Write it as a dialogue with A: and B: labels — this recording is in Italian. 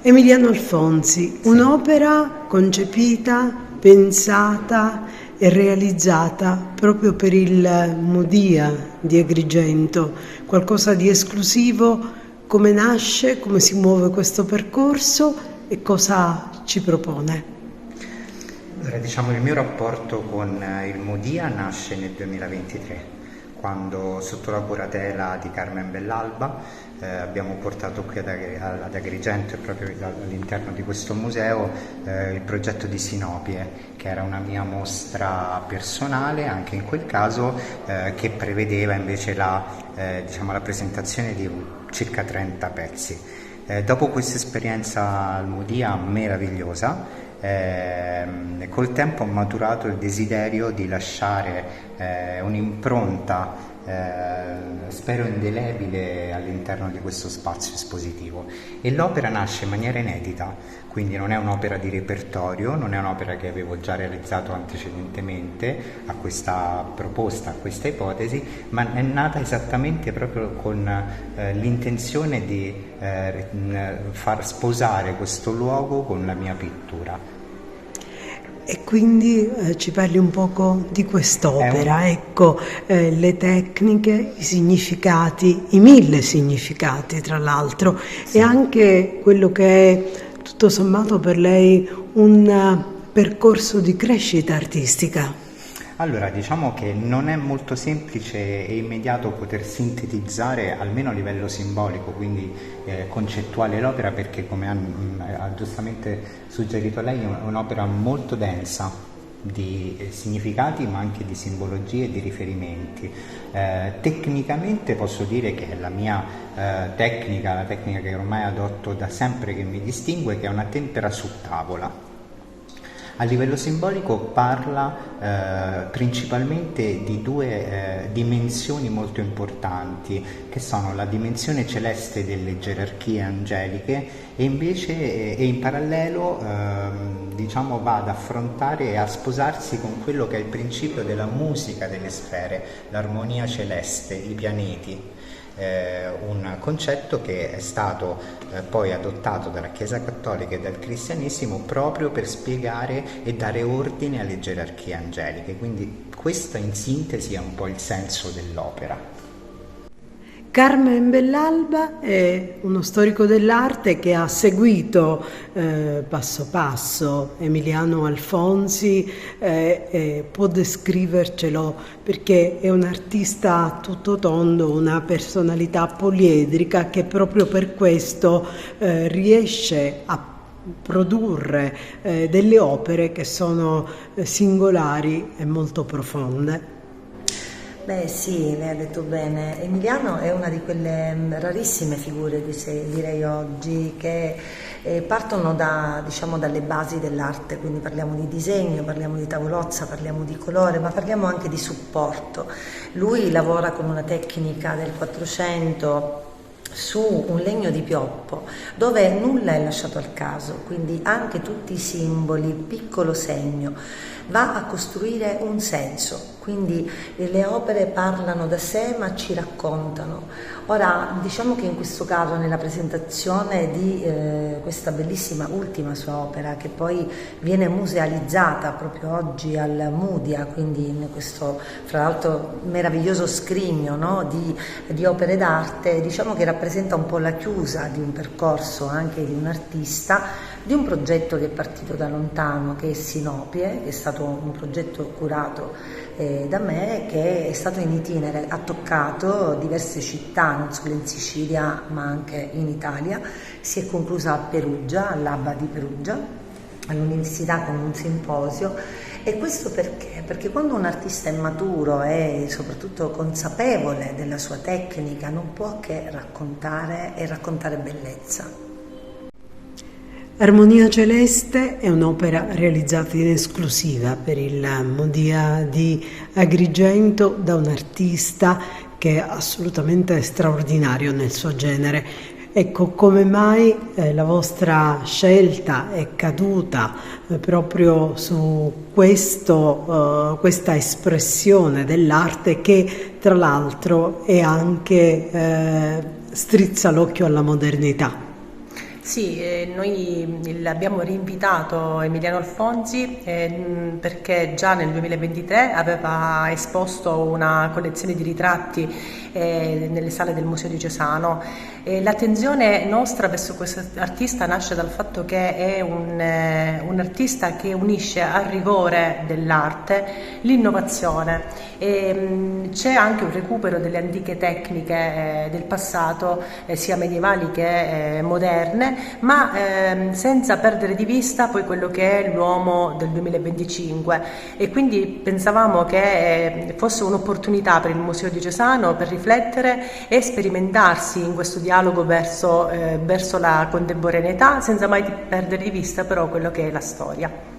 A: Emiliano Alfonsi, un'opera concepita, pensata e realizzata proprio per il Mudia di Agrigento, qualcosa di esclusivo. Come nasce, come si muove questo percorso e cosa ci propone?
B: Allora, il mio rapporto con il Mudia nasce nel 2023, quando sotto la curatela di Carmen Bellalba abbiamo portato qui ad Agrigento e proprio all'interno di questo museo il progetto di Sinopie, che era una mia mostra personale anche in quel caso, che prevedeva invece la presentazione di circa 30 pezzi. Dopo questa esperienza al Mudia meravigliosa, col tempo ho maturato il desiderio di lasciare un'impronta, spero indelebile, all'interno di questo spazio espositivo, e l'opera nasce in maniera inedita, quindi non è un'opera di repertorio, non è un'opera che avevo già realizzato antecedentemente a questa proposta, a questa ipotesi, ma è nata esattamente proprio con l'intenzione di far sposare questo luogo con la mia pittura.
A: E quindi ci parli un poco di quest'opera, le tecniche, i significati, i 1000 significati tra l'altro, sì. E anche quello che è tutto sommato per lei un percorso di crescita artistica.
B: Allora, diciamo che non è molto semplice e immediato poter sintetizzare, almeno a livello simbolico, quindi concettuale, l'opera, perché, come ha giustamente suggerito lei, è un'opera molto densa di significati, ma anche di simbologie e di riferimenti. Tecnicamente posso dire che è la mia tecnica, la tecnica che ormai adotto da sempre, che mi distingue, che è una tempera su tavola. A livello simbolico parla principalmente di due dimensioni molto importanti, che sono la dimensione celeste delle gerarchie angeliche e invece in parallelo va ad affrontare e a sposarsi con quello che è il principio della musica delle sfere, l'armonia celeste, i pianeti. Un concetto che è stato poi adottato dalla Chiesa Cattolica e dal Cristianesimo proprio per spiegare e dare ordine alle gerarchie angeliche, quindi questo in sintesi è un po' il senso dell'opera.
A: Carmen Bellalba è uno storico dell'arte che ha seguito passo passo Emiliano Alfonsi, può descrivercelo perché è un artista a tutto tondo, una personalità poliedrica che proprio per questo riesce a produrre delle opere che sono singolari e molto profonde.
C: Beh sì, lei ha detto bene. Emiliano è una di quelle rarissime figure, direi oggi, che partono dalle basi dell'arte, quindi parliamo di disegno, parliamo di tavolozza, parliamo di colore, ma parliamo anche di supporto. Lui lavora con una tecnica del 400 su un legno di pioppo dove nulla è lasciato al caso, quindi anche tutti i simboli, il piccolo segno va a costruire un senso, quindi le opere parlano da sé ma ci raccontano. Ora, diciamo che in questo caso, nella presentazione di questa bellissima ultima sua opera, che poi viene musealizzata proprio oggi al Mudia, quindi in questo, fra l'altro, meraviglioso scrigno, no, di opere d'arte, diciamo che rappresenta un po' la chiusa di un percorso anche di un artista, di un progetto che è partito da lontano, che è Sinopie, che è stato un progetto curato da me, che è stato in itinere, ha toccato diverse città, non solo in Sicilia ma anche in Italia. Si è conclusa a Perugia, all'Abba di Perugia, all'università, con un simposio. E questo perché? Perché quando un artista è maturo e soprattutto consapevole della sua tecnica, non può che raccontare e raccontare bellezza.
A: Armonia Celeste è un'opera realizzata in esclusiva per il Mudia di Agrigento da un artista che è assolutamente straordinario nel suo genere. Ecco, come mai la vostra scelta è caduta proprio su questa espressione dell'arte che tra l'altro è anche strizza l'occhio alla modernità?
D: Sì, noi abbiamo rinvitato Emiliano Alfonsi perché già nel 2023 aveva esposto una collezione di ritratti nelle sale del Museo Diocesano. L'attenzione nostra verso questo artista nasce dal fatto che è un artista che unisce al rigore dell'arte l'innovazione. C'è anche un recupero delle antiche tecniche del passato, sia medievali che moderne, ma senza perdere di vista poi quello che è l'uomo del 2025, e quindi pensavamo che fosse un'opportunità per il Museo Diocesano per riflettere e sperimentarsi in questo dialogo verso la contemporaneità, senza mai perdere di vista però quello che è la storia.